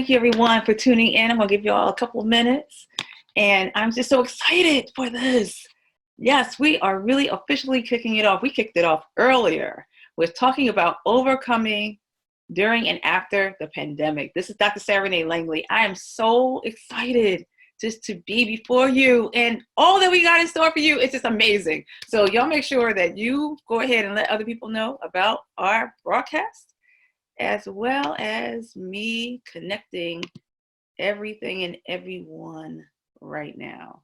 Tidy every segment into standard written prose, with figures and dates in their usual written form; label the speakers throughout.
Speaker 1: thank you everyone for tuning in. I'm gonna give you all a couple of minutes and I'm just so excited for this. Yes, we are really officially kicking it off. We kicked it off earlier with talking about overcoming during and after the pandemic. This is Dr. Sarah Renee Langley. I am so excited just to be before you and all that we got in store for you. It's just amazing. So y'all make sure that you go ahead and let other people know about our broadcast, as well as me connecting everything and everyone right now.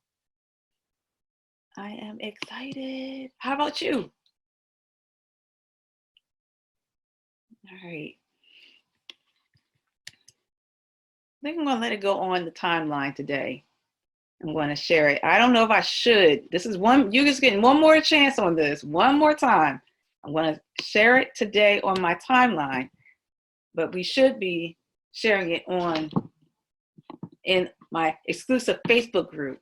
Speaker 1: I am excited. How about you? All right. I think I'm going to let it go on the timeline today. I'm going to share it. I don't know if I should. This is one, you're just getting one more chance on this, one more time. I'm going to share it today on my timeline, but we should be sharing it in my exclusive Facebook group.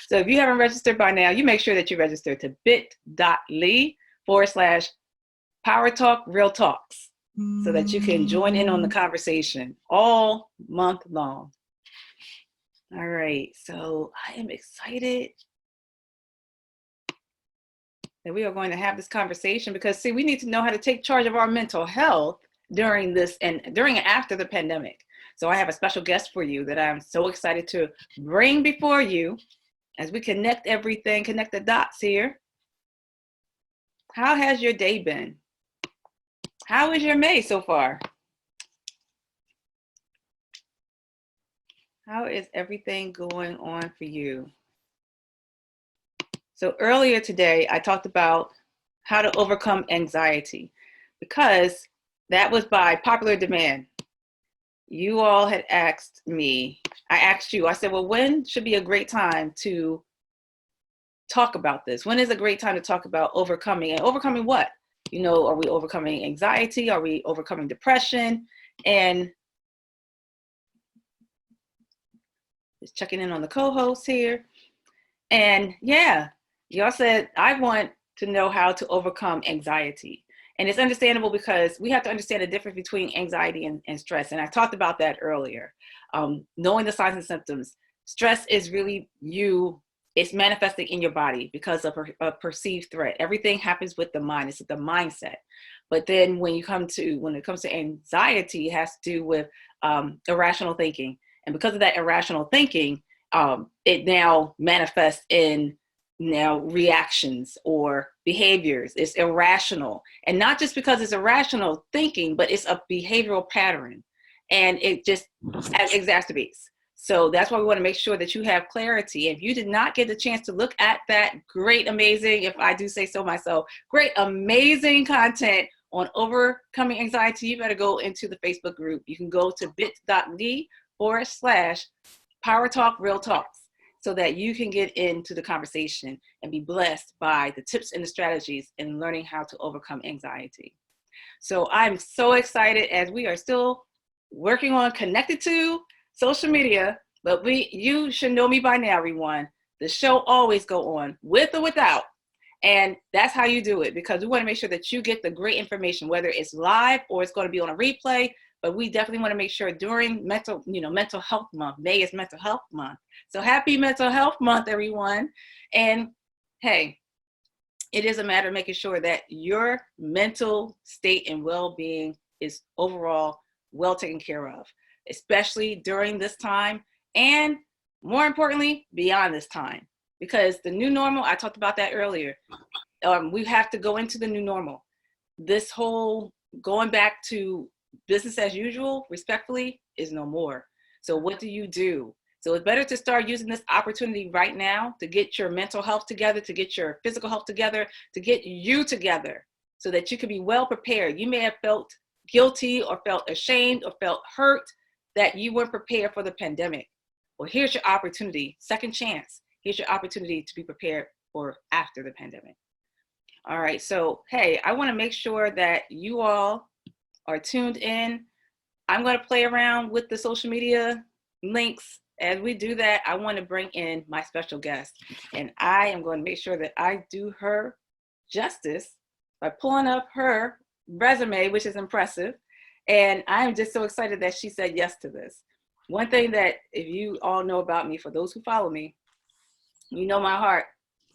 Speaker 1: So if you haven't registered by now, you make sure that you register to bit.ly/Power Talk Real Talks, so that you can join in on the conversation all month long. All right, so I am excited that we are going to have this conversation because, see, we need to know how to take charge of our mental health during this and during and after the pandemic. So I have a special guest for you that I'm so excited to bring before you as we connect everything, connect the dots here. How has your day been? How is your May so far? How is everything going on for you? So earlier today, I talked about how to overcome anxiety, because that was by popular demand. You all had asked me, I asked you, I said, well, when should be a great time to talk about this? When is a great time to talk about overcoming? And overcoming what? You know, are we overcoming anxiety? Are we overcoming depression? And just checking in on the co-host here. And yeah, y'all said, I want to know how to overcome anxiety. And it's understandable because we have to understand the difference between anxiety and stress. And I talked about that earlier. Knowing the signs and symptoms. Stress is really it's manifesting in your body because of a perceived threat. Everything happens with the mind. It's the mindset. But then when it comes to anxiety, it has to do with irrational thinking. And because of that irrational thinking, it now manifests in reactions or behaviors. It's irrational. And not just because it's irrational thinking, but it's a behavioral pattern. And it just exacerbates. So that's why we want to make sure that you have clarity. If you did not get the chance to look at that great, amazing, if I do say so myself, great, amazing content on overcoming anxiety, you better go into the Facebook group. You can go to bit.ly/Power Talk Real Talks, so that you can get into the conversation and be blessed by the tips and the strategies in learning how to overcome anxiety. So I'm so excited as we are still working on connected to social media, but you should know me by now, everyone. The show always go on, with or without. And that's how you do it, because we want to make sure that you get the great information, whether it's live or it's going to be on a replay. But we definitely want to make sure during mental health month. May is mental health month. So happy mental health month, everyone. And hey, it is a matter of making sure that your mental state and well-being is overall well taken care of, especially during this time, and more importantly, beyond this time. Because the new normal, I talked about that earlier. We have to go into the new normal. This whole going back to business as usual, respectfully, is no more. So what do? So it's better to start using this opportunity right now to get your mental health together, to get your physical health together, to get you together, so that you can be well prepared. You may have felt guilty or felt ashamed or felt hurt that you weren't prepared for the pandemic. Well, here's your opportunity, second chance. Here's your opportunity to be prepared for after the pandemic. All right, so hey, I want to make sure that you all are tuned in. I'm going to play around with the social media links. As we do that, I want to bring in my special guest, and I am going to make sure that I do her justice by pulling up her resume, which is impressive. And I'm just so excited that she said yes to this. One thing that, if you all know about me, for those who follow me, you know my heart.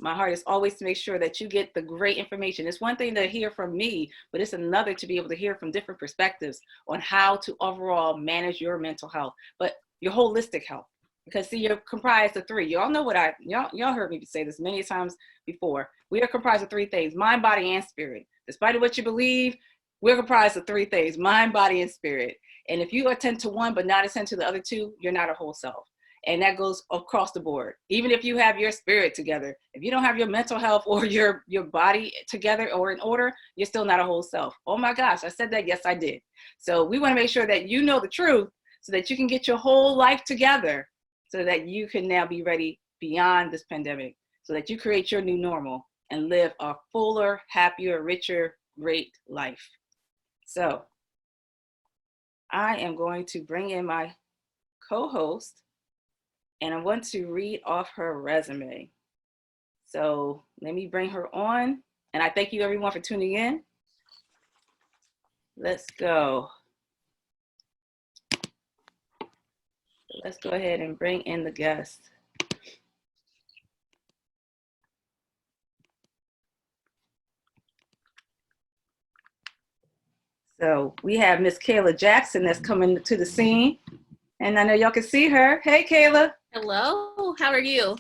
Speaker 1: My heart is always to make sure that you get the great information. It's one thing to hear from me, but it's another to be able to hear from different perspectives on how to overall manage your mental health, but your holistic health. Because see, you're comprised of three. Y'all know what y'all heard me say this many times before. We are comprised of three things: mind, body, and spirit. Despite what you believe, we're comprised of three things: mind, body, and spirit. And if you attend to one but not attend to the other two, you're not a whole self. And that goes across the board. Even if you have your spirit together, if you don't have your mental health or your body together or in order, you're still not a whole self. Oh my gosh, I said that. Yes, I did. So we want to make sure that you know the truth so that you can get your whole life together, so that you can now be ready beyond this pandemic, so that you create your new normal and live a fuller, happier, richer, great life. So I am going to bring in my co-host, and I want to read off her resume. So let me bring her on. And I thank you everyone for tuning in. Let's go. Let's go ahead and bring in the guest. So we have Miss Kayla Jackson that's coming to the scene. And I know y'all can see her. Hey, Kayla.
Speaker 2: Hello, how are you?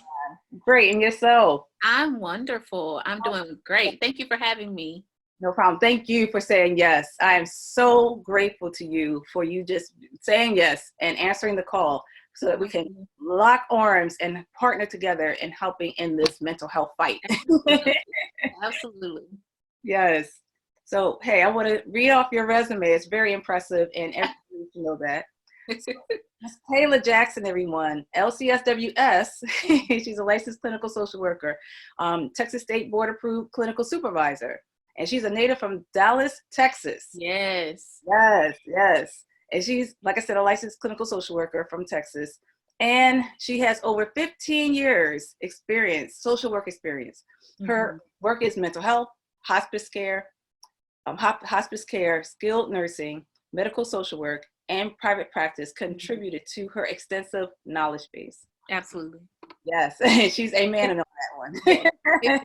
Speaker 1: Great, and yourself?
Speaker 2: I'm wonderful. I'm doing great. Thank you for having me.
Speaker 1: No problem. Thank you for saying yes. I am so grateful to you for you just saying yes and answering the call so that we can lock arms and partner together in helping in this mental health fight.
Speaker 2: Absolutely. Absolutely.
Speaker 1: Yes. So, hey, I want to read off your resume. It's very impressive, and everyone needs to know that. So, Ms. Kayla Jackson, everyone, LSW-C. She's a licensed clinical social worker, Texas State Board approved clinical supervisor, and she's a native from Dallas, Texas.
Speaker 2: Yes.
Speaker 1: Yes, yes. And she's, like I said, a licensed clinical social worker from Texas, and she has over 15 years experience, social work experience. Her work is mental health, hospice care, skilled nursing, medical social work, and private practice contributed to her extensive knowledge base.
Speaker 2: Absolutely.
Speaker 1: Yes, she's amen on that one.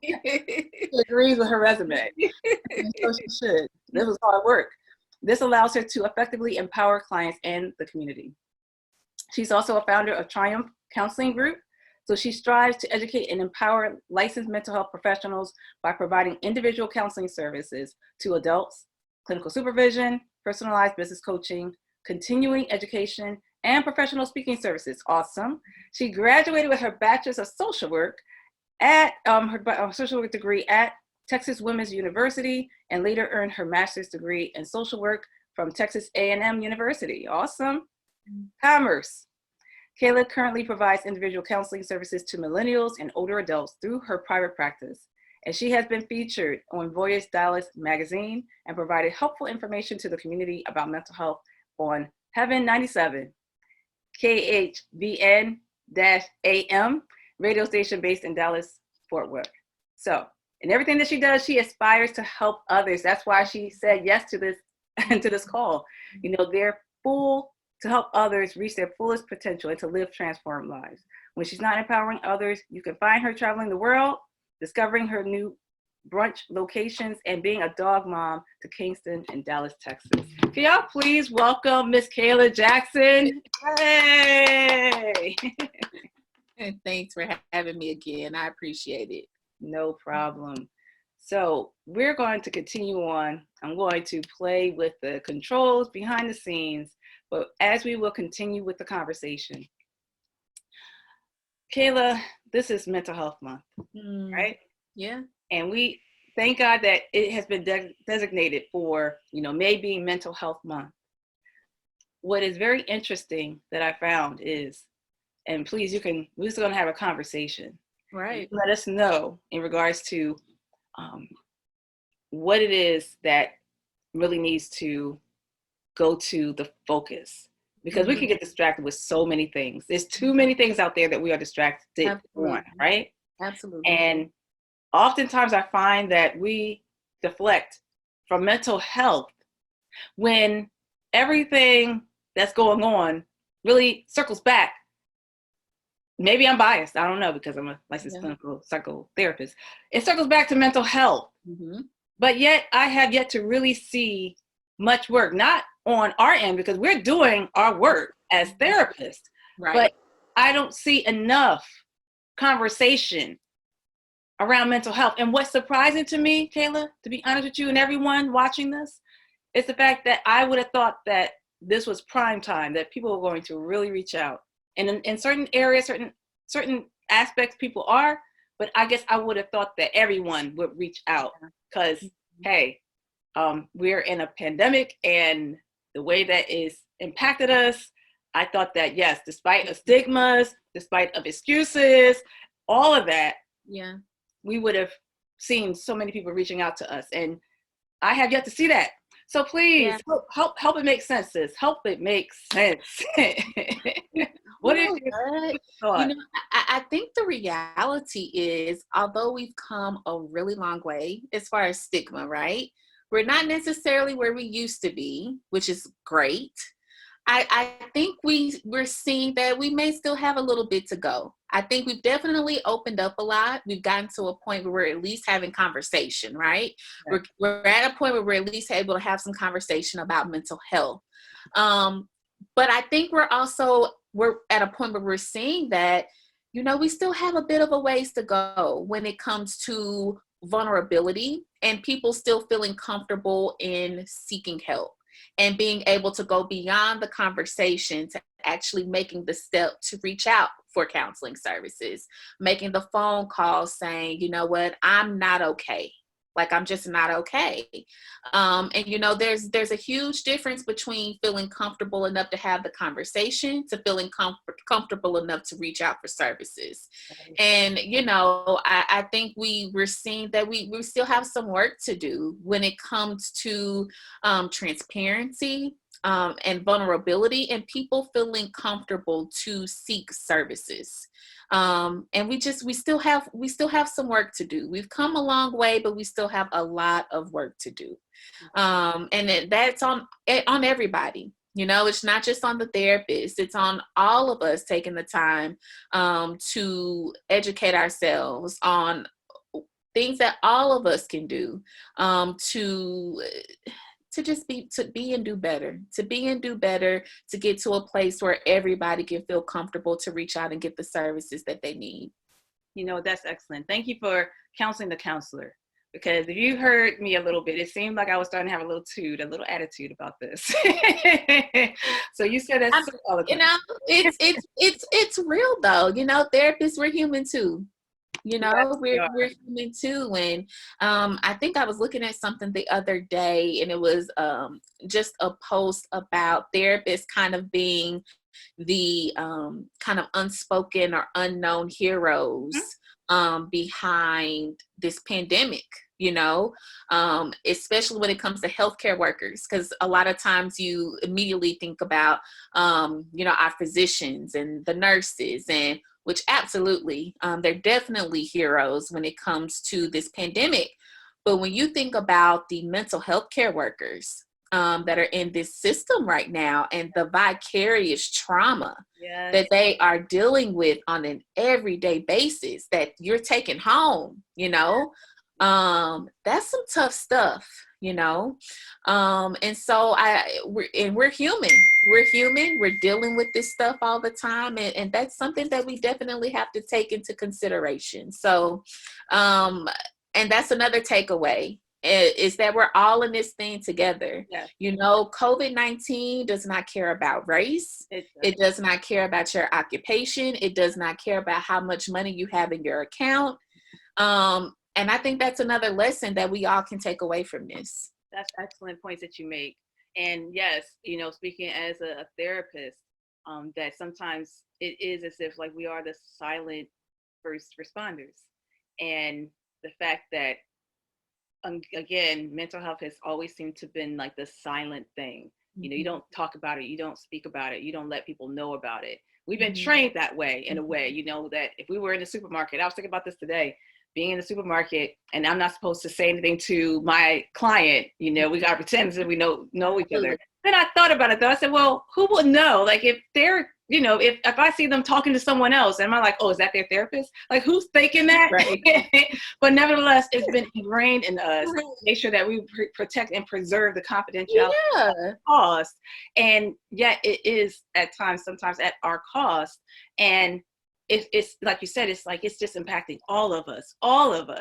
Speaker 1: She agrees with her resume. So she should. This was hard work. This allows her to effectively empower clients and the community. She's also a founder of Triumph Counseling Group. So she strives to educate and empower licensed mental health professionals by providing individual counseling services to adults, clinical supervision, personalized business coaching, continuing education, and professional speaking services. Awesome. She graduated with her bachelor's of social work at her social work degree at Texas Women's University, and later earned her master's degree in social work from Texas A&M University. Awesome. Commerce. Kayla currently provides individual counseling services to millennials and older adults through her private practice. And she has been featured on Voyage Dallas magazine and provided helpful information to the community about mental health on Heaven 97, KHVN-AM radio station based in Dallas, Fort Worth. So, in everything that she does, she aspires to help others. That's why she said yes to this call. You know, they're full to help others reach their fullest potential and to live transformed lives. When she's not empowering others, you can find her traveling the world, discovering her new brunch locations, and being a dog mom to Kingston and Dallas, Texas. Can y'all please welcome Miss Kayla Jackson? Hey!
Speaker 2: And thanks for having me again. I appreciate it.
Speaker 1: No problem. So we're going to continue on. I'm going to play with the controls behind the scenes, but as we will continue with the conversation, Kayla, this is Mental Health Month, right?
Speaker 2: Yeah.
Speaker 1: And we thank God that it has been designated for, May being Mental Health Month. What is very interesting that I found is, and please, we're just going to have a conversation.
Speaker 2: Right.
Speaker 1: Let us know in regards to what it is that really needs to go to the focus, because we can get distracted with so many things. There's too many things out there that we are distracted on, right?
Speaker 2: Absolutely.
Speaker 1: And oftentimes I find that we deflect from mental health when everything that's going on really circles back. Maybe I'm biased. I don't know, because I'm a licensed clinical psychotherapist. It circles back to mental health.
Speaker 2: Mm-hmm.
Speaker 1: But yet I have yet to really see much work, not on our end, because we're doing our work as therapists,
Speaker 2: Right.
Speaker 1: but I don't see enough conversation around mental health. And what's surprising to me, Kayla, to be honest with you and everyone watching this, is the fact that I would have thought that this was prime time, that people were going to really reach out. And in certain areas, certain aspects, people are, but I guess I would have thought that everyone would reach out, because, hey, we're in a pandemic, and the way that is impacted us, I thought that, yes, despite of stigmas, despite of excuses, all of that, we would have seen so many people reaching out to us. And I have yet to see that. So please help it make sense, sis. Help it make sense. What is your thought?
Speaker 2: You know, I think the reality is, although we've come a really long way as far as stigma, right? We're not necessarily where we used to be, which is great. I think we're seeing that we may still have a little bit to go. I think we've definitely opened up a lot. We've gotten to a point where we're at least having conversation, right? Yeah. We're at a point where we're at least able to have some conversation about mental health. But I think we're at a point where we're seeing that, you know, we still have a bit of a ways to go when it comes to vulnerability and people still feeling comfortable in seeking help and being able to go beyond the conversation to actually making the step to reach out for counseling services, making the phone call saying, you know what, I'm not okay. Like, I'm just not okay. And, you know, there's a huge difference between feeling comfortable enough to have the conversation to feeling comfortable enough to reach out for services. And, you know, I think we're seeing that we still have some work to do when it comes to transparency and vulnerability and people feeling comfortable to seek services. And we still have some work to do. We've come a long way, but we still have a lot of work to do. And that's on everybody. You know, it's not just on the therapist, it's on all of us taking the time to educate ourselves on things that all of us can do to be and do better, to get to a place where everybody can feel comfortable to reach out and get the services that they need.
Speaker 1: You know, that's excellent. Thank you for counseling the counselor, because if you heard me a little bit, it seemed like I was starting to have a little attitude about this. So you said that's so eloquent.
Speaker 2: You know, it's real though. You know, therapists, we're human too. You know, yes, we're human too. And I think I was looking at something the other day, and it was just a post about therapists kind of being the kind of unspoken or unknown heroes behind this pandemic, you know, especially when it comes to healthcare workers, because a lot of times you immediately think about, you know, our physicians and the nurses, and which absolutely, they're definitely heroes when it comes to this pandemic. But when you think about the mental health care workers that are in this system right now, and the vicarious trauma that they are dealing with on an everyday basis that you're taking home, you know, that's some tough stuff, you know. And so we're human. We're dealing with this stuff all the time. And that's something that we definitely have to take into consideration. So, and that's another takeaway, is that we're all in this thing together. Yes. You know, COVID-19 does not care about race. It does not care about your occupation. It does not care about how much money you have in your account. And I think that's another lesson that we all can take away from this.
Speaker 1: That's excellent points that you make. And yes, you know, speaking as a therapist, that sometimes it is as if like we are the silent first responders. And the fact that, again, mental health has always seemed to have been like the silent thing. You know, you don't talk about it, you don't speak about it, you don't let people know about it. We've been trained that way, in a way, you know, that if we were in the supermarket, I was thinking about this today, being in the supermarket, and I'm not supposed to say anything to my client, you know, we got to pretend that we know each other. then I thought about it though. I said, well, who will know? Like if they're, if I see them talking to someone else, am I like, oh, is that their therapist? Like who's thinking that?
Speaker 2: Right.
Speaker 1: But nevertheless, it's been ingrained in us.
Speaker 2: Right.
Speaker 1: Make sure that we protect and preserve the confidentiality
Speaker 2: Yeah.
Speaker 1: cost. And yet it is at times, sometimes at our cost. And it's like you said, it's just impacting all of us.
Speaker 2: All of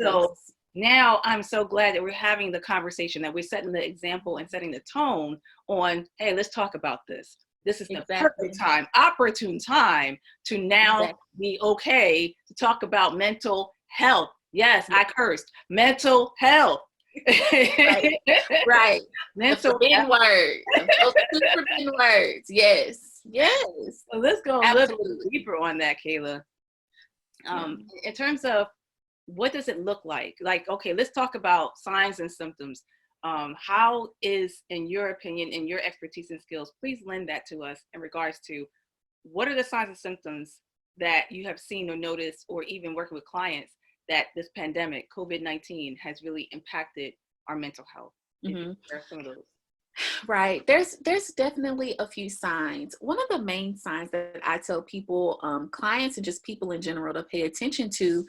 Speaker 1: So
Speaker 2: us.
Speaker 1: now I'm so glad that we're having the conversation, that we're setting the example and setting the tone on, hey, let's talk about this. This is the perfect time, opportune time to now be okay to talk about mental health. Yes, I cursed. Mental health.
Speaker 2: Right. Right.
Speaker 1: Mental
Speaker 2: health. Words. Those super thin words. Yes. Yes.
Speaker 1: So let's go a little deeper on that, Kayla. In terms of what does it look like? Like, okay, let's talk about signs and symptoms. How is, in your opinion, in your expertise and skills, please lend that to us in regards to what are the signs and symptoms that you have seen or noticed, or even working with clients, that this pandemic, COVID-19, has really impacted our mental health?
Speaker 2: Mm-hmm.
Speaker 1: There are some of those.
Speaker 2: Right. There's definitely a few signs. One of the main signs that I tell people, clients and just people in general, to pay attention to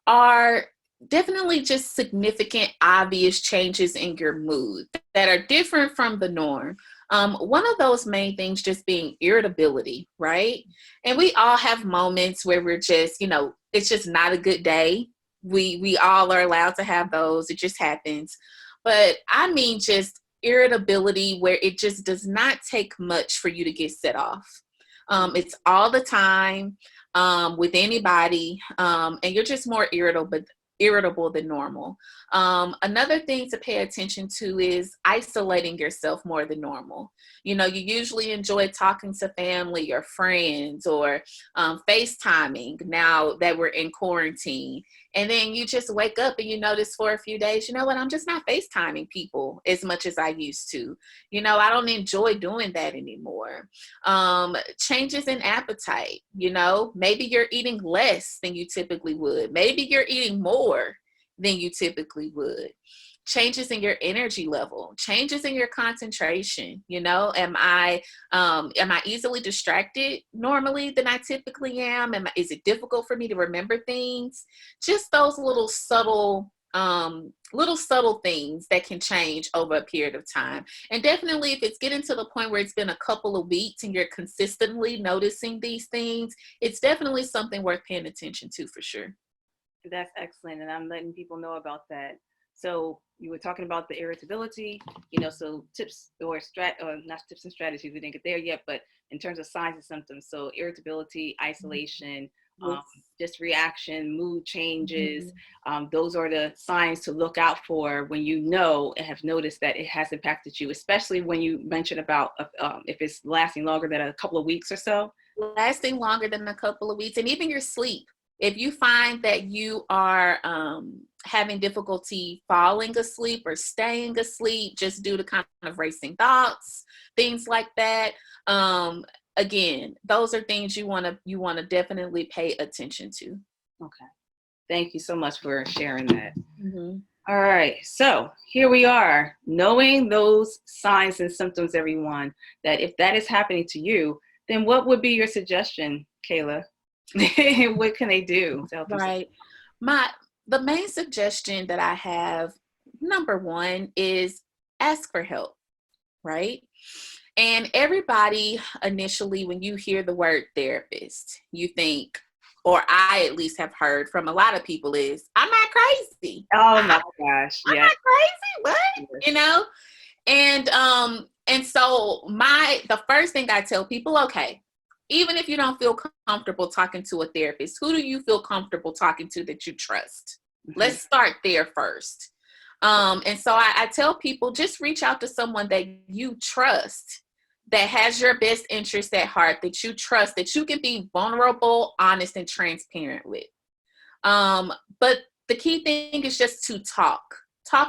Speaker 2: are definitely just significant, obvious changes in your mood that are different from the norm. One of those main things just being irritability, right? And we all have moments where we're just, it's just not a good day. We all are allowed to have those. It just happens. But I mean, just irritability where it just does not take much for you to get set off. It's all the time. With anybody, and you're just more irritable than normal. Another thing to pay attention to is isolating yourself more than normal. You usually enjoy talking to family or friends, or FaceTiming now that we're in quarantine. And then you just wake up and you notice for a few days, you know what, I'm just not FaceTiming people as much as I used to. I don't enjoy doing that anymore. Changes in appetite, maybe you're eating less than you typically would. Maybe you're eating more than you typically would. Changes in your energy level, changes in your concentration. Am I easily distracted normally than I typically am? Is it difficult for me to remember things? Just those little subtle things that can change over a period of time. And definitely if it's getting to the point where it's been a couple of weeks and you're consistently noticing these things, it's definitely something worth paying attention to for sure.
Speaker 1: That's excellent. And I'm letting people know about that. So you were talking about the irritability, so tips or not tips and strategies, we didn't get there yet, but in terms of signs and symptoms, so irritability, isolation, just reaction, mood changes, those are the signs to look out for when and have noticed that it has impacted you, especially when you mentioned about if it's lasting longer than a couple of weeks or so.
Speaker 2: Lasting longer than a couple of weeks, and even your sleep. If you find that you are having difficulty falling asleep or staying asleep just due to kind of racing thoughts, things like that, again, those are things you want to definitely pay attention to.
Speaker 1: Okay. Thank you so much for sharing that. Mm-hmm. All right. So here we are, knowing those signs and symptoms, everyone, that if that is happening to you, then what would be your suggestion, Kayla? What can they do to help you?
Speaker 2: Right. The main suggestion that I have, number one, is ask for help, right? And everybody initially, when you hear the word therapist, you think, or I at least have heard from a lot of people, is, I'm not crazy.
Speaker 1: Oh my gosh.
Speaker 2: I'm not crazy. What? And so the first thing I tell people, okay, even if you don't feel comfortable talking to a therapist, who do you feel comfortable talking to that you trust? Mm-hmm. Let's start there first. And so I tell people, just reach out to someone that you trust, that has your best interest at heart, that you trust, that you can be vulnerable, honest, and transparent with. But the key thing is just to talk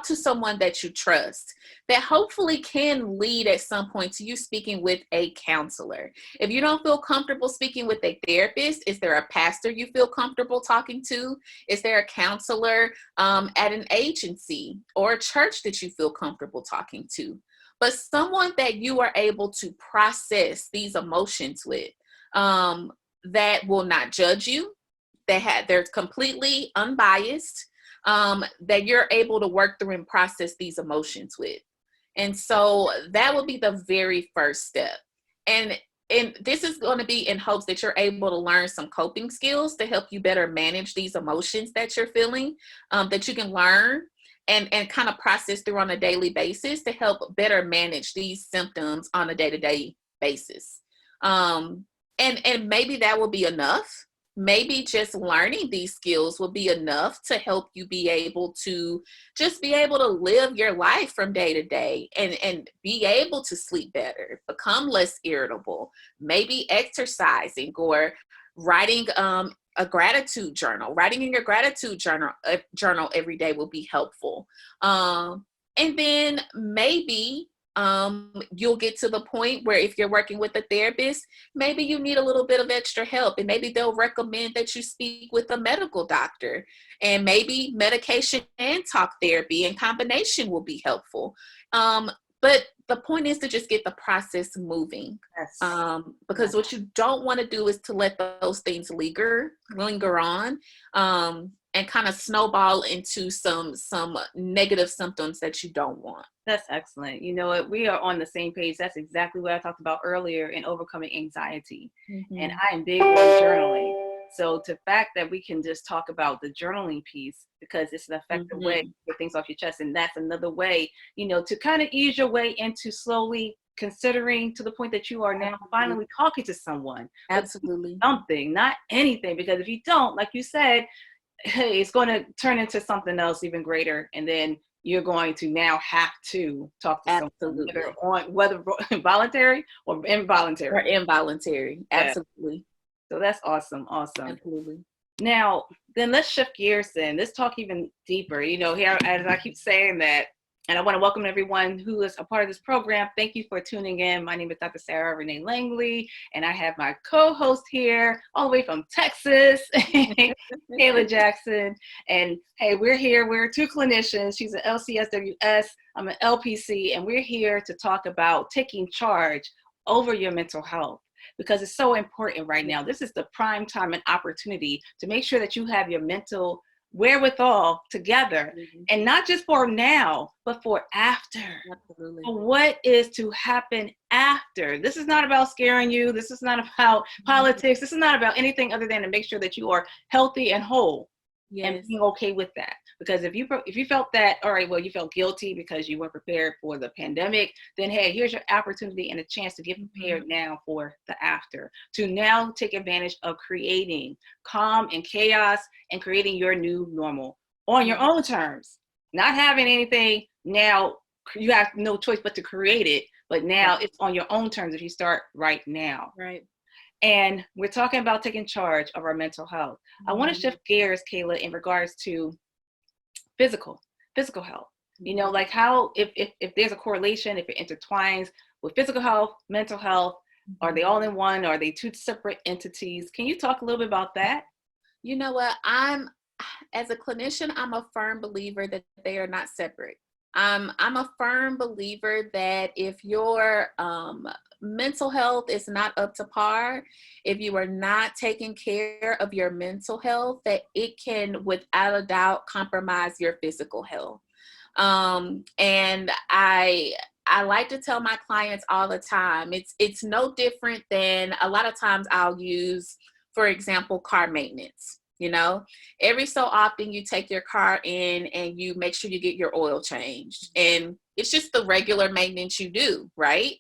Speaker 2: to someone that you trust, that hopefully can lead at some point to you speaking with a counselor. If you don't feel comfortable speaking with a therapist, is there a pastor you feel comfortable talking to? Is there a counselor at an agency or a church that you feel comfortable talking to? but someone that you are able to process these emotions with, that will not judge you, they're completely unbiased, that you're able to work through and process these emotions with. And so that will be the very first step. And this is going to be in hopes that you're able to learn some coping skills to help you better manage these emotions that you're feeling, that you can learn and kind of process through on a daily basis to help better manage these symptoms on a day-to-day basis. And maybe that will be enough. Maybe just learning these skills will be enough to help you be able to just be able to live your life from day to day and be able to sleep better, become less irritable, maybe exercising or writing a gratitude journal. Writing in your gratitude journal every day will be helpful. And then maybe you'll get to the point where if you're working with a therapist, maybe you need a little bit of extra help, and maybe they'll recommend that you speak with a medical doctor, and maybe medication and talk therapy in combination will be helpful. But the point is to just get the process moving.
Speaker 1: Yes.
Speaker 2: Because what you don't want to do is to let those things linger on, and kind of snowball into some negative symptoms that you don't want.
Speaker 1: That's excellent. You know what? We are on the same page. That's exactly what I talked about earlier in overcoming anxiety.
Speaker 2: Mm-hmm.
Speaker 1: And I am big on journaling. So the fact that we can just talk about the journaling piece, because it's an effective way to get things off your chest. And that's another way, to kind of ease your way into slowly considering to the point that you are now finally talking to someone.
Speaker 2: Absolutely.
Speaker 1: Something, not anything. Because if you don't, like you said, hey, it's going to turn into something else even greater. And then you're going to now have to talk to someone, whether voluntary or involuntary.
Speaker 2: Absolutely.
Speaker 1: So that's awesome.
Speaker 2: Absolutely.
Speaker 1: Now, then let's shift gears then. Let's talk even deeper. Here, as I keep saying that, and I want to welcome everyone who is a part of this program. Thank you for tuning in. My name is Dr. Sarah Renee Langley, and I have my co-host here all the way from Texas, Kayla Jackson. And hey, we're here. We're two clinicians. She's an LCSWS. I'm an LPC, and we're here to talk about taking charge over your mental health, because it's so important right now. This is the prime time and opportunity to make sure that you have your mental wherewithal together, and not just for now, but for after.
Speaker 2: Absolutely.
Speaker 1: For what is to happen after. This is not about scaring you. This is not about politics. This is not about anything other than to make sure that you are healthy and whole. Yes. And being okay with that. Because if you felt that, all right, well, you felt guilty because you weren't prepared for the pandemic, then hey, here's your opportunity and a chance to get prepared now for the after. To now take advantage of creating calm and chaos and creating your new normal on your own terms. Not having anything now, you have no choice but to create it, but now it's on your own terms if you start right now.
Speaker 2: Right.
Speaker 1: And we're talking about taking charge of our mental health. I want to shift gears, Kayla, in regards to physical health. Like how, if there's a correlation, if it intertwines with physical health, mental health, are they all in one? Are they two separate entities? Can you talk a little bit about that?
Speaker 2: You know what? As a clinician, I'm a firm believer that they are not separate. I'm a firm believer that if your mental health is not up to par, if you are not taking care of your mental health, that it can, without a doubt, compromise your physical health. And I like to tell my clients all the time, it's no different than a lot of times I'll use, for example, car maintenance. Every so often you take your car in and you make sure you get your oil changed, and it's just the regular maintenance you do, right?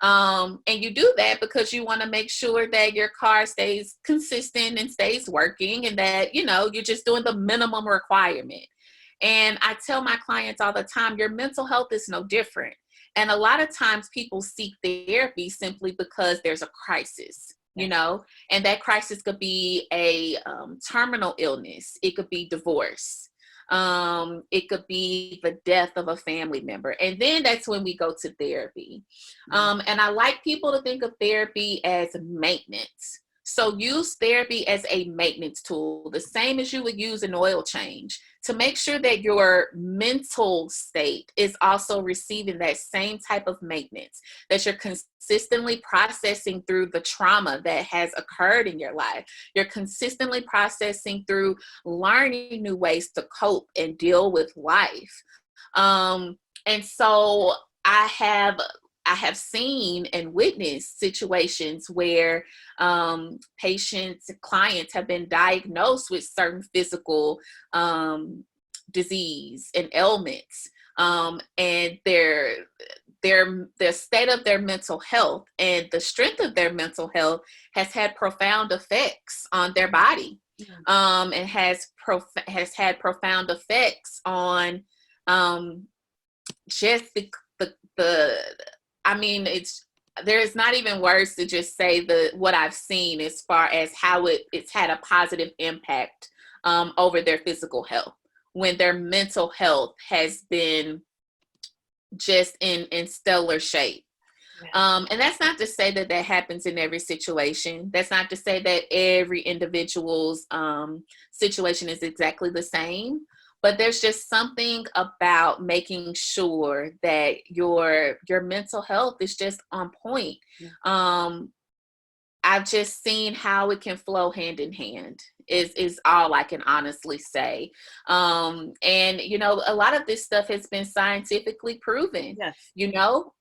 Speaker 2: And you do that because you want to make sure that your car stays consistent and stays working, and that, you're just doing the minimum requirement. And I tell my clients all the time, your mental health is no different. And a lot of times people seek therapy simply because there's a crisis. And that crisis could be a terminal illness. It could be divorce. It could be the death of a family member. And then that's when we go to therapy. And I like people to think of therapy as maintenance. So use therapy as a maintenance tool, the same as you would use an oil change, to make sure that your mental state is also receiving that same type of maintenance, that you're consistently processing through the trauma that has occurred in your life. You're consistently processing through learning new ways to cope and deal with life. And so I have seen and witnessed situations where patients, clients have been diagnosed with certain physical disease and ailments, and their state of their mental health and the strength of their mental health has had profound effects on their body, and has had profound effects on just the I mean, there's not even words to just say what I've seen as far as how it's had a positive impact over their physical health when their mental health has been just in stellar shape. Yeah. And that's not to say that happens in every situation. That's not to say that every individual's situation is exactly the same. But there's just something about making sure that your mental health is just on point. Yeah. I've just seen how it can flow hand in hand is all I can honestly say. And, a lot of this stuff has been scientifically proven, yes.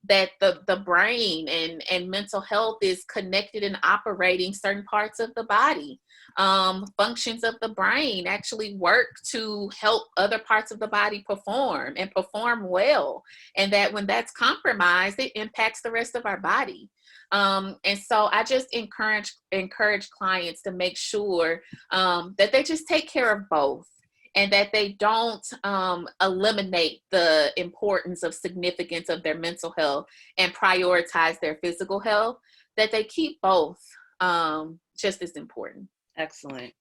Speaker 2: That the brain and mental health is connected and operating certain parts of the body. Functions of the brain actually work to help other parts of the body perform and perform well. And that when that's compromised, it impacts the rest of our body. And so I just encourage clients to make sure that they just take care of both, and that they don't eliminate the importance of significance of their mental health and prioritize their physical health, that they keep both just as important.
Speaker 1: Excellent.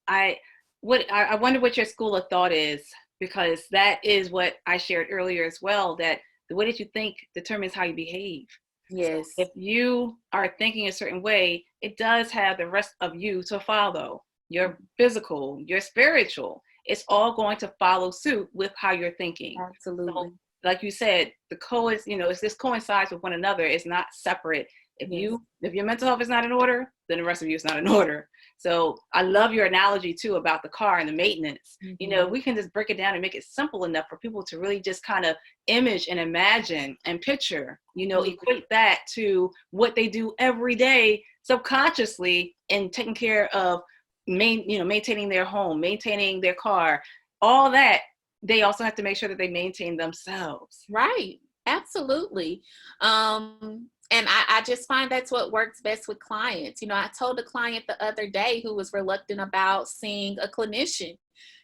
Speaker 1: I wonder what your school of thought is, because that is what I shared earlier as well, that the way that you think determines how you behave.
Speaker 2: Yes.
Speaker 1: So if you are thinking a certain way, it does have the rest of you to follow. Your physical, your spiritual, it's all going to follow suit with how you're thinking.
Speaker 2: Absolutely. So,
Speaker 1: like you said, it's this coincides with one another. It's not separate. If your mental health is not in order, then the rest of you is not in order. So I love your analogy too about the car and the maintenance. Mm-hmm. We can just break it down and make it simple enough for people to really just kind of image and imagine and picture, mm-hmm. equate that to what they do every day subconsciously in taking care of maintaining their home, maintaining their car, all that. They also have to make sure that they maintain themselves.
Speaker 2: Right. Absolutely. And I just find that's what works best with clients. I told a client the other day who was reluctant about seeing a clinician,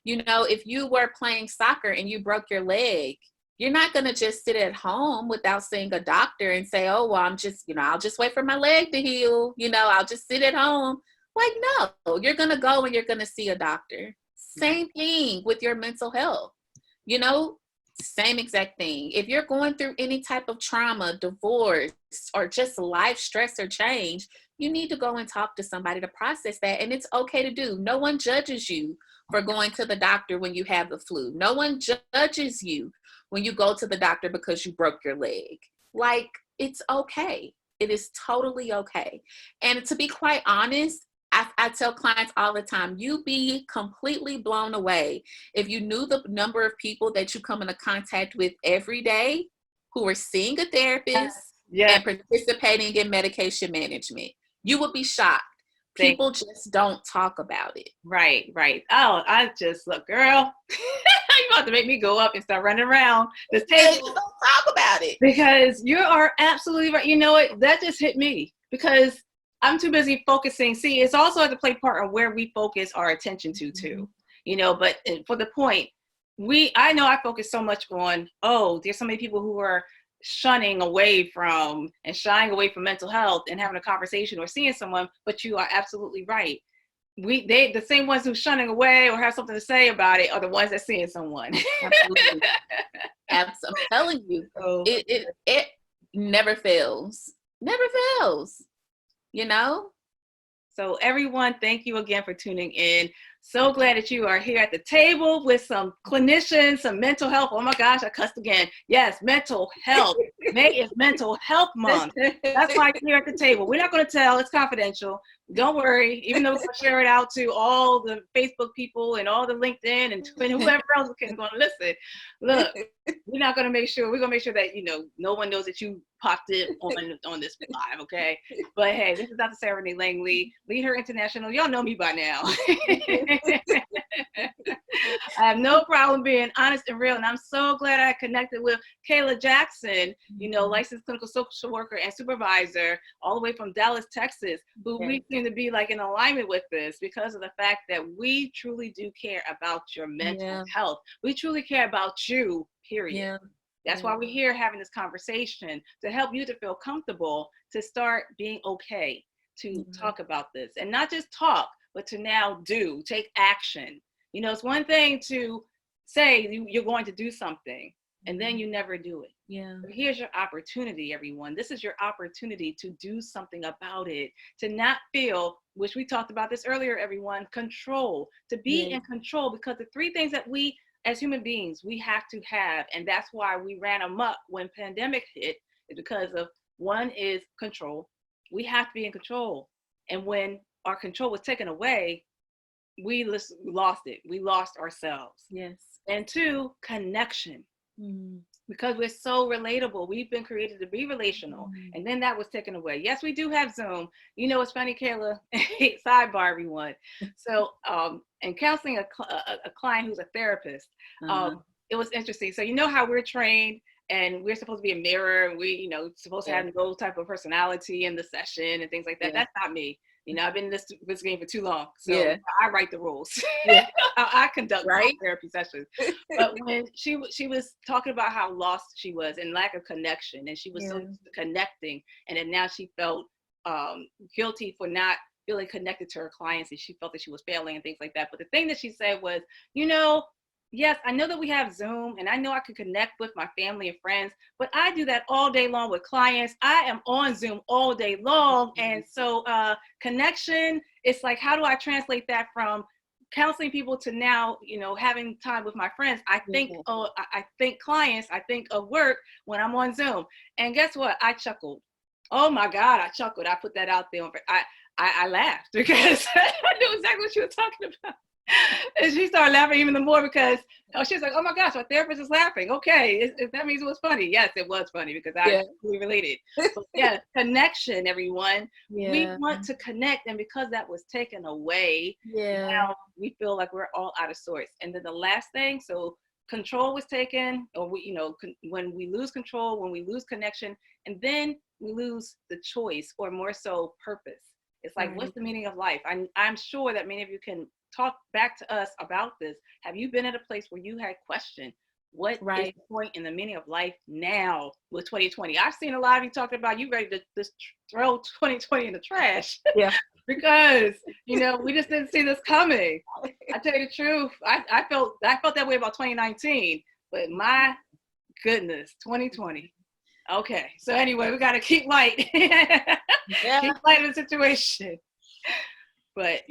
Speaker 2: if you were playing soccer and you broke your leg, you're not going to just sit at home without seeing a doctor and say, oh, well, I'm just, I'll just wait for my leg to heal. I'll just sit at home. Like, no, you're going to go and you're going to see a doctor. Same thing with your mental health. Same exact thing. If you're going through any type of trauma, divorce, or just life stress or change, you need to go and talk to somebody to process that. And it's okay to do. No one judges you for going to the doctor when you have the flu. No one judges you when you go to the doctor because you broke your leg. Like, it's okay. It is totally okay. And to be quite honest, I tell clients all the time, you'd be completely blown away if you knew the number of people that you come into contact with every day who are seeing a therapist and participating in medication management. You would be shocked. People just don't talk about it.
Speaker 1: Right. Oh, I just look, girl, you're about to make me go up and start running around the table.
Speaker 2: Don't talk about it.
Speaker 1: Because you are absolutely right. You know what? That just hit me because I'm too busy focusing. See, it's also at the play part of where we focus our attention to too, but for the point, I know I focus so much on, there's so many people who are shying away from mental health and having a conversation or seeing someone, but you are absolutely right. The same ones who shunning away or have something to say about it are the ones that seeing someone.
Speaker 2: Absolutely. I'm telling you, it never fails. Never fails. you know?
Speaker 1: So everyone, thank you again for tuning in. So glad that you are here at the table with some clinicians, some mental health. Oh my gosh, I cussed again. Yes, mental health. May is Mental Health Month. That's why you're here at the table. We're not going to tell. It's confidential. Don't worry. Even though we're going to share it out to all the Facebook people and all the LinkedIn and whoever else is going to listen. Look, we're not going to make sure. We're going to make sure that, no one knows that you popped it on this live, okay? But hey, this is Dr. Sarah Renee Langley, Leader International. Y'all know me by now. I have no problem being honest and real, and I'm so glad I connected with Kayla Jackson, licensed clinical social worker and supervisor, all the way from Dallas, Texas, who we seem to be like in alignment with this because of the fact that we truly do care about your mental health. We truly care about you, period.
Speaker 2: Yeah.
Speaker 1: That's why we're here having this conversation, to help you to feel comfortable, to start being okay, to talk about this, and not just talk, but to now take action. It's one thing to say you're going to do something and then you never do it.
Speaker 2: Yeah.
Speaker 1: But here's your opportunity, everyone. This is your opportunity to do something about it, to not feel, which we talked about this earlier, everyone, control, to be in control, because the three things that we as human beings, we have to have, and that's why we ran amok when pandemic hit, is because of one is control. We have to be in control. And when our control was taken away, we lost it. We lost ourselves.
Speaker 2: Yes.
Speaker 1: And two, connection. Because we're so relatable. We've been created to be relational. And then that was taken away. Yes, we do have Zoom. It's funny, Kayla, sidebar, everyone. So, and counseling a client who's a therapist, it was interesting. So, how we're trained and we're supposed to be a mirror, and we, supposed to have no type of personality in the session and things like that. That's not me. I've been in this game for too long. So I write the rules. I conduct therapy sessions. But when she was talking about how lost she was and lack of connection, and she was so used to connecting, and then now she felt guilty for not feeling connected to her clients, and she felt that she was failing and things like that. But the thing that she said was, yes, I know that we have Zoom, and I know I can connect with my family and friends, but I do that all day long with clients. I am on Zoom all day long. And so connection, it's like, how do I translate that from counseling people to now, having time with my friends? I think clients, I think of work when I'm on Zoom. And guess what? I chuckled. Oh my God, I chuckled. I put that out there. I laughed because I knew exactly what you were talking about. And she started laughing even the more because she was like, oh my gosh, our therapist is laughing. Okay, that means it was funny. Yes, it was funny because I really related. So, connection, everyone. We want to connect, and because that was taken away, now we feel like we're all out of sorts. And then the last thing, so control was taken, or when we lose control, when we lose connection, and then we lose the choice, or more so purpose. It's like, what's the meaning of life? I'm sure that many of you can talk back to us about this. Have you been at a place where you had questioned what is the point in the meaning of life now with 2020? I've seen a lot of you talking about you ready to just throw 2020 in the trash. Because we just didn't see this coming. I tell you the truth, I felt that way about 2019, but my goodness, 2020. Okay, so anyway, we got to keep light. Keep light in the situation. But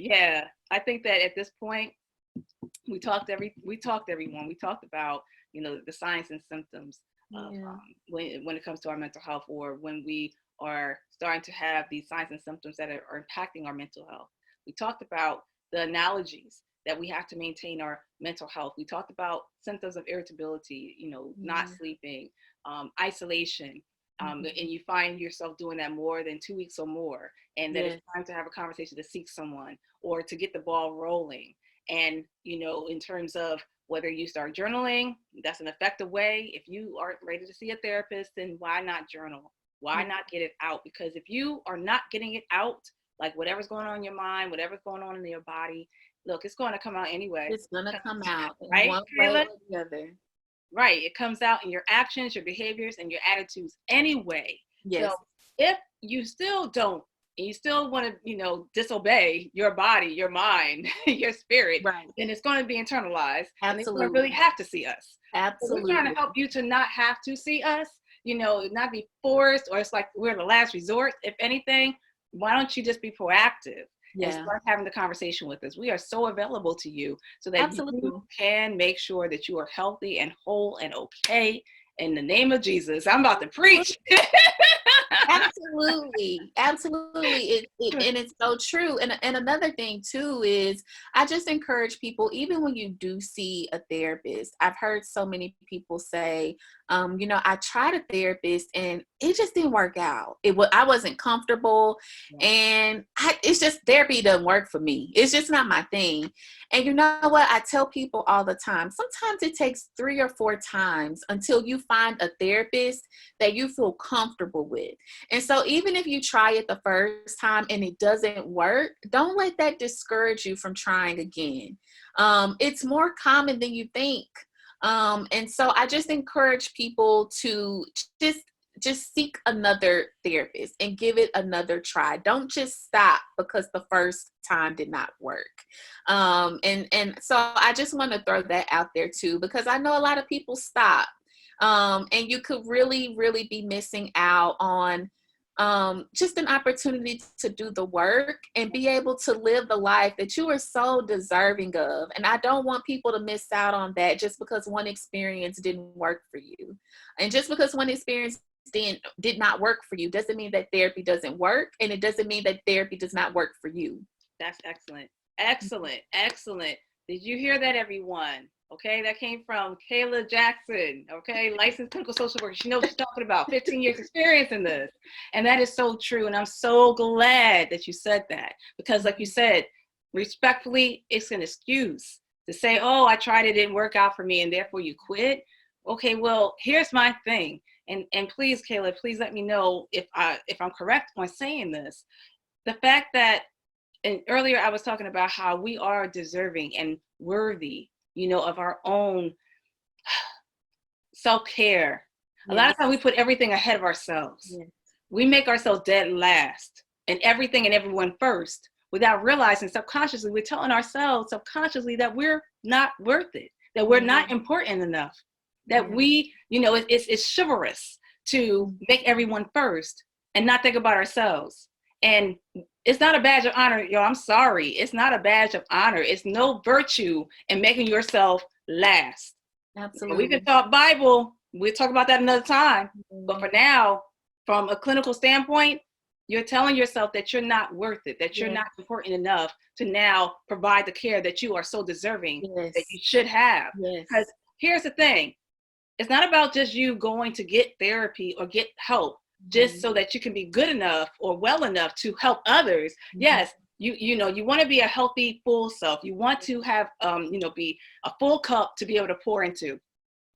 Speaker 1: I think that at this point, we talked everyone. We talked about the signs and symptoms of when it comes to our mental health, or when we are starting to have these signs and symptoms that are impacting our mental health. We talked about the analogies that we have to maintain our mental health. We talked about symptoms of irritability, not sleeping, isolation, and you find yourself doing that more than 2 weeks or more, and that it's time to have a conversation, to seek someone, or to get the ball rolling. And in terms of whether you start journaling, that's an effective way. If you aren't ready to see a therapist, then why not journal? Why not get it out? Because if you are not getting it out, like whatever's going on in your mind, whatever's going on in your body, look, it's going to come out anyway.
Speaker 2: It's going to come out
Speaker 1: right,
Speaker 2: one way or the other.
Speaker 1: Right. It comes out in your actions, your behaviors, and your attitudes anyway.
Speaker 2: Yes.
Speaker 1: So if you still don't, and you still want to, disobey your body, your mind, your spirit, then it's going to be internalized.
Speaker 2: Absolutely.
Speaker 1: And it's going to really have to see us.
Speaker 2: Absolutely.
Speaker 1: So we're trying to help you to not have to see us, not be forced, or it's like we're the last resort. If anything, why don't you just be proactive and
Speaker 2: Yeah,
Speaker 1: start having the conversation with us? We are so available to you so that
Speaker 2: absolutely.
Speaker 1: you can make sure that you are healthy and whole and okay. In the name of Jesus, I'm about to preach.
Speaker 2: Absolutely, absolutely. And it's so true. And another thing too is I just encourage people, even when you do see a therapist. I've heard so many people say, I tried a therapist and it just didn't work out. I wasn't comfortable, and it's just therapy doesn't work for me. It's just not my thing. And you know what? I tell people all the time. Sometimes it takes 3 or 4 times until you find a therapist that you feel comfortable with. And so even if you try it the first time and it doesn't work, don't let that discourage you from trying again. It's more common than you think. And so I just encourage people to just seek another therapist and give it another try. Don't just stop because the first time did not work. And so I just want to throw that out there too, because I know a lot of people stop. And you could really, really be missing out on just an opportunity to do the work and be able to live the life that you are so deserving of. And I don't want people to miss out on that just because one experience didn't work for you. And just because one experience did not work for you doesn't mean that therapy doesn't work, and it doesn't mean that therapy does not work for you.
Speaker 1: That's excellent. Excellent. Excellent. Did you hear that, everyone? Okay, that came from Kayla Jackson, okay, licensed clinical social worker. She knows what she's talking about, 15 years experience in this. And that is so true. And I'm so glad that you said that, because like you said, respectfully, it's an excuse to say, oh, I tried, it didn't work out for me, and therefore you quit. Okay, well, here's my thing. And please, Kayla, please let me know if I'm correct on saying this. The fact that, and earlier I was talking about how we are deserving and worthy, of our own self-care. A lot of times we put everything ahead of ourselves.
Speaker 2: Yes.
Speaker 1: We make ourselves dead last and everything and everyone first without realizing subconsciously, we're telling ourselves subconsciously that we're not worth it, that we're not important enough, that we, it's chivalrous to make everyone first and not think about ourselves. And it's not a badge of honor, I'm sorry. It's not a badge of honor. It's no virtue in making yourself last.
Speaker 2: Absolutely.
Speaker 1: We can talk Bible. We'll talk about that another time. But for now, from a clinical standpoint, you're telling yourself that you're not worth it, that you're not important enough to now provide the care that you are so deserving that you should have. Because here's the thing. It's not about just you going to get therapy or get help just so that you can be good enough or well enough to help others. Yes, you want to be a healthy, full self. You want to have, be a full cup to be able to pour into.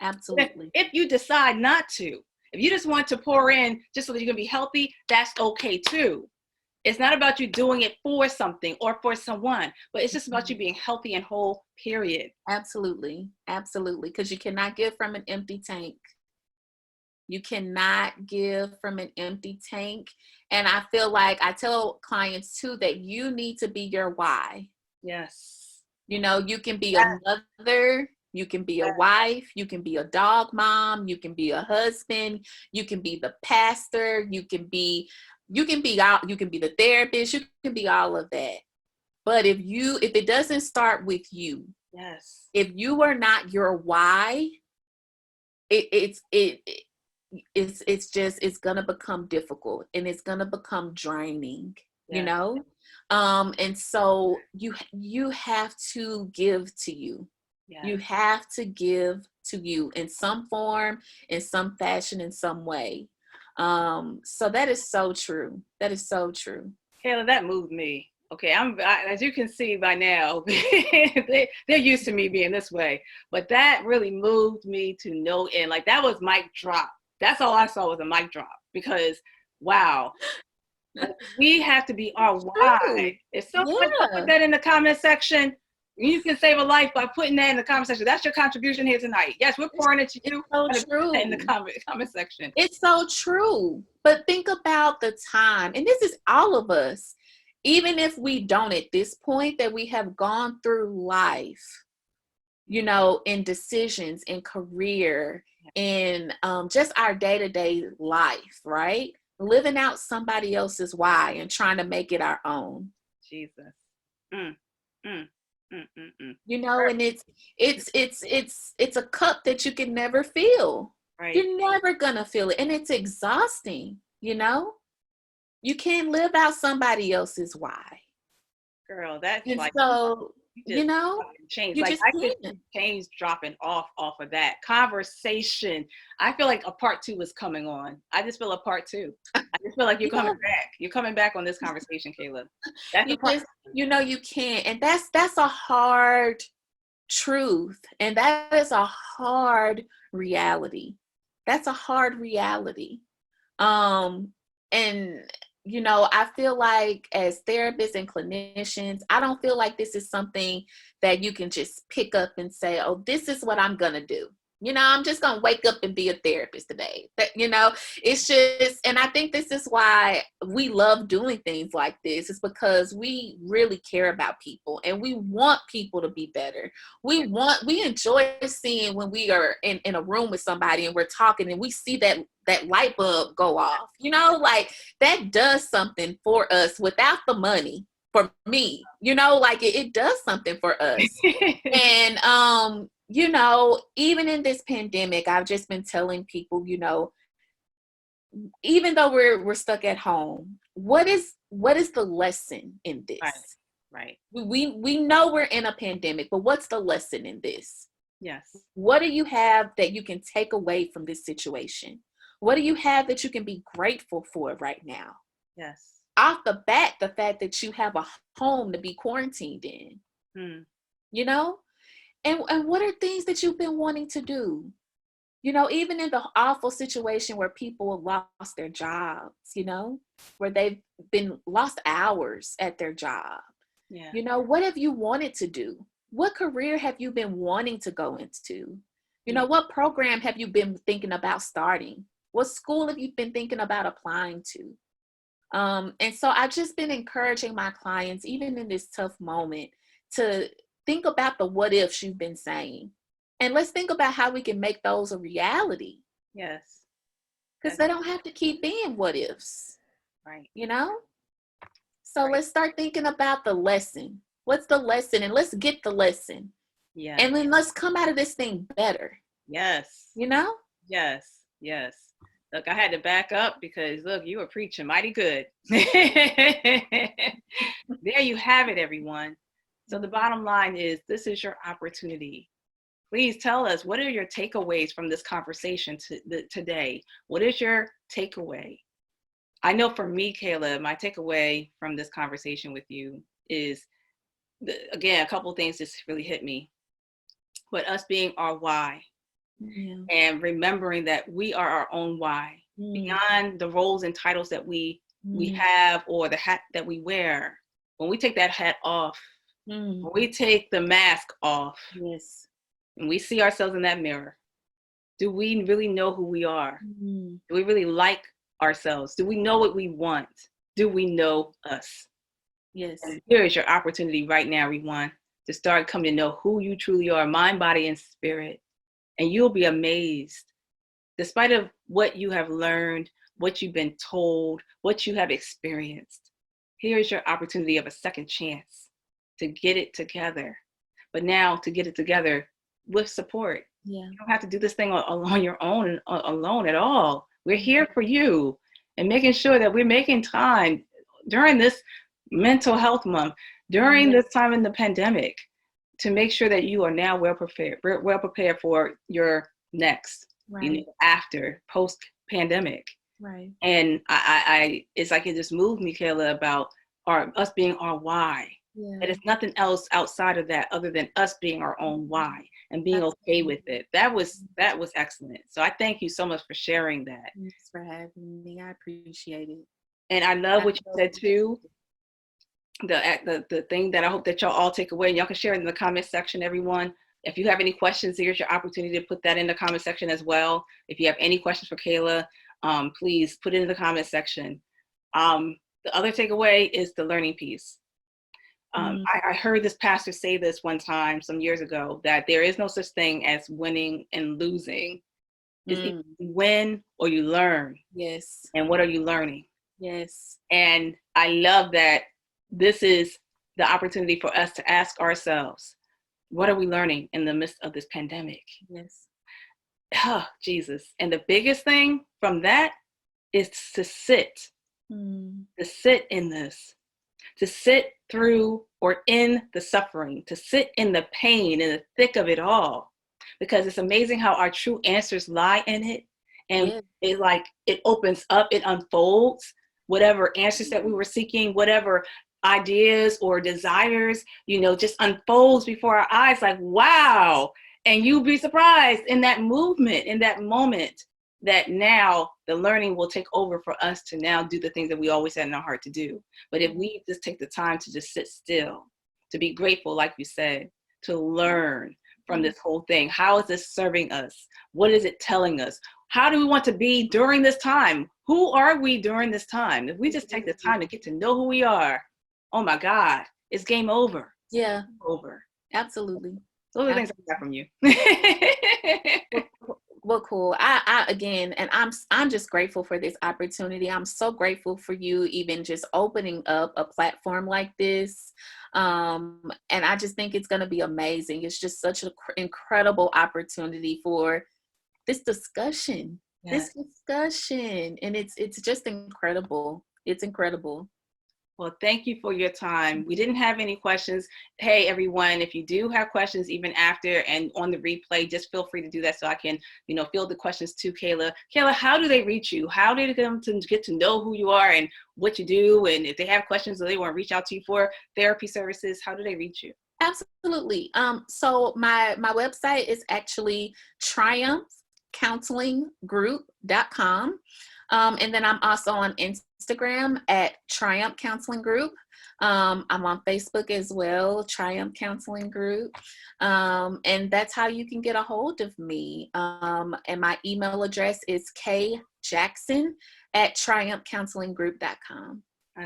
Speaker 2: Absolutely.
Speaker 1: If you decide not to, if you just want to pour in just so that you can be healthy, that's okay too. It's not about you doing it for something or for someone, but it's just about you being healthy and whole, period.
Speaker 2: Absolutely. Absolutely. Because you cannot give from an empty tank. You cannot give from an empty tank. And I feel like I tell clients too that you need to be your why.
Speaker 1: Yes.
Speaker 2: You can be a mother, you can be a wife, you can be a dog mom, you can be a husband, you can be the pastor, you can be the therapist, you can be all of that. But if it doesn't start with you, if you are not your why, it's gonna become difficult and it's gonna become draining, and so you have to give to you. You have to give to you in some form, in some fashion, in some way. So that is so true. That is so true.
Speaker 1: Kayla, that moved me. Okay, as you can see by now, they're used to me being this way, but that really moved me to no end. Like, that was mic drop. That's all I saw was a mic drop, because wow, we have to be our why. If someone put that in the comment section, you can save a life by putting that in the comment section. That's your contribution here tonight. Yes, we're pouring it to you.
Speaker 2: It's so true.
Speaker 1: In the comment section.
Speaker 2: It's so true. But think about the time, and this is all of us. Even if we don't at this point, that we have gone through life, in decisions, in career, in just our day-to-day life, right? living out somebody else's why and trying to make it our own.
Speaker 1: Jesus. Mm, mm, mm.
Speaker 2: You know, and it's a cup that you can never fill.
Speaker 1: Right.
Speaker 2: You're never gonna feel it, and it's exhausting. You know, you can't live out somebody else's why.
Speaker 1: Girl, that's
Speaker 2: And
Speaker 1: like,
Speaker 2: so,
Speaker 1: you just change.
Speaker 2: you
Speaker 1: Like
Speaker 2: just
Speaker 1: I could
Speaker 2: can't.
Speaker 1: change dropping off of that conversation. I feel like a part 2 is coming on. I just feel a part 2. I just feel like you're coming back. You're coming back on this conversation, Kayla. That's
Speaker 2: You just, you can't, and that's a hard truth, and that is a hard reality. That's a hard reality. And I feel like as therapists and clinicians, I don't feel like this is something that you can just pick up and say, oh, this is what I'm gonna do. I'm just gonna wake up and be a therapist today. It's just, and I think this is why we love doing things like this, is because we really care about people and we want people to be better. We enjoy seeing when we are in a room with somebody and we're talking and we see that light bulb go off, like that does something for us without the money. For me, like it does something for us. And even in this pandemic, I've just been telling people, even though we're stuck at home, what is the lesson in this?
Speaker 1: Right.
Speaker 2: We know we're in a pandemic, but what's the lesson in this?
Speaker 1: Yes.
Speaker 2: What do you have that you can take away from this situation? What do you have that you can be grateful for right now?
Speaker 1: Yes.
Speaker 2: Off the bat, the fact that you have a home to be quarantined in, and what are things that you've been wanting to do? Even in the awful situation where people lost their jobs, where they've been lost hours at their job.
Speaker 1: Yeah.
Speaker 2: What have you wanted to do? What career have you been wanting to go into? What program have you been thinking about starting? What school have you been thinking about applying to? And so I've just been encouraging my clients, even in this tough moment, to think about the what ifs you've been saying. And let's think about how we can make those a reality.
Speaker 1: Yes.
Speaker 2: Because they don't have to keep being what ifs.
Speaker 1: Right.
Speaker 2: So let's start thinking about the lesson. What's the lesson? And let's get the lesson.
Speaker 1: Yeah.
Speaker 2: And then let's come out of this thing better.
Speaker 1: Yes. Yes. Yes. Look, I had to back up because, look, you were preaching mighty good. There you have it, everyone. So the bottom line is, this is your opportunity. Please tell us, what are your takeaways from this conversation today? What is your takeaway? I know for me, Kayla, my takeaway from this conversation with you is, again, a couple of things just really hit me. But us being our why. Yeah. And remembering that we are our own why, beyond the roles and titles that we have or the hat that we wear. When we take that hat off, when we take the mask off,
Speaker 2: yes,
Speaker 1: and we see ourselves in that mirror, do we really know who we are? Do we really like ourselves? Do we know what we want? Do we know us?
Speaker 2: Yes.
Speaker 1: And here is your opportunity right now, everyone, to start coming to know who you truly are, mind, body, and spirit. And you'll be amazed, despite of what you have learned, what you've been told, what you have experienced. Here's your opportunity of a second chance to get it together. But now to get it together with support.
Speaker 2: Yeah.
Speaker 1: You don't have to do this thing on your own, alone at all. We're here for you, and making sure that we're making time during this mental health month, during this time in the pandemic, to make sure that you are now well prepared for your next, after, post pandemic.
Speaker 2: Right.
Speaker 1: And I it's like it just moved me, Kayla, about us being our why. Yeah. And it's nothing else outside of that other than us being our own why and being okay with it. That was excellent. So I thank you so much for sharing that.
Speaker 2: Thanks for having me. I appreciate it.
Speaker 1: And I love what you said too. The thing that I hope that y'all all take away, and y'all can share it in the comment section, everyone. If you have any questions, here's your opportunity to put that in the comment section as well. If you have any questions for Kayla, please put it in the comment section. The other takeaway is the learning piece. I heard this pastor say this one time some years ago, that there is no such thing as winning and losing. It's either
Speaker 2: Mm.
Speaker 1: you win or you learn.
Speaker 2: Yes.
Speaker 1: And what are you learning?
Speaker 2: Yes.
Speaker 1: And I love that this is the opportunity for us to ask ourselves, what are we learning in the midst of this pandemic?
Speaker 2: Yes.
Speaker 1: Oh, Jesus. And the biggest thing from that is to sit in this, to sit through or in the suffering, to sit in the pain, in the thick of it all. Because it's amazing how our true answers lie in it. And
Speaker 2: Yes.
Speaker 1: it opens up, it unfolds whatever answers that we were seeking, whatever ideas or desires, just unfolds before our eyes like, wow. And you'd be surprised in that movement, in that moment, that now the learning will take over for us to now do the things that we always had in our heart to do. But if we just take the time to just sit still, to be grateful, like you said, to learn from this whole thing, how is this serving us? What is it telling us? How do we want to be during this time? Who are we during this time? If we just take the time to get to know who we are, oh my God, it's game over.
Speaker 2: Yeah.
Speaker 1: Over.
Speaker 2: Absolutely.
Speaker 1: Those are the things I got from you.
Speaker 2: Well, cool. I again, and I'm just grateful for this opportunity. I'm so grateful for you even just opening up a platform like this. And I just think it's going to be amazing. It's just such an incredible opportunity for this discussion.
Speaker 1: Yes.
Speaker 2: This discussion, and it's just incredible. It's incredible.
Speaker 1: Well, thank you for your time. We didn't have any questions. Hey, everyone, if you do have questions even after and on the replay, just feel free to do that so I can, field the questions to Kayla. Kayla, how do they reach you? How do they come to get to know who you are and what you do? And if they have questions or they want to reach out to you for therapy services, how do they reach you?
Speaker 2: Absolutely. So my website is actually triumphcounselinggroup.com. And then I'm also on Instagram at Triumph Counseling Group. I'm on Facebook as well, Triumph Counseling Group. And that's how you can get a hold of me. And my email address is kjackson@triumphcounselinggroup.com.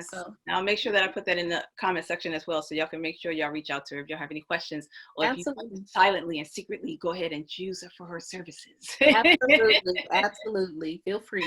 Speaker 1: So now I'll make sure that I put that in the comment section as well, so y'all can make sure y'all reach out to her if y'all have any questions, or
Speaker 2: Absolutely.
Speaker 1: if you silently and secretly go ahead and choose her for her services.
Speaker 2: Absolutely. Absolutely. Feel free.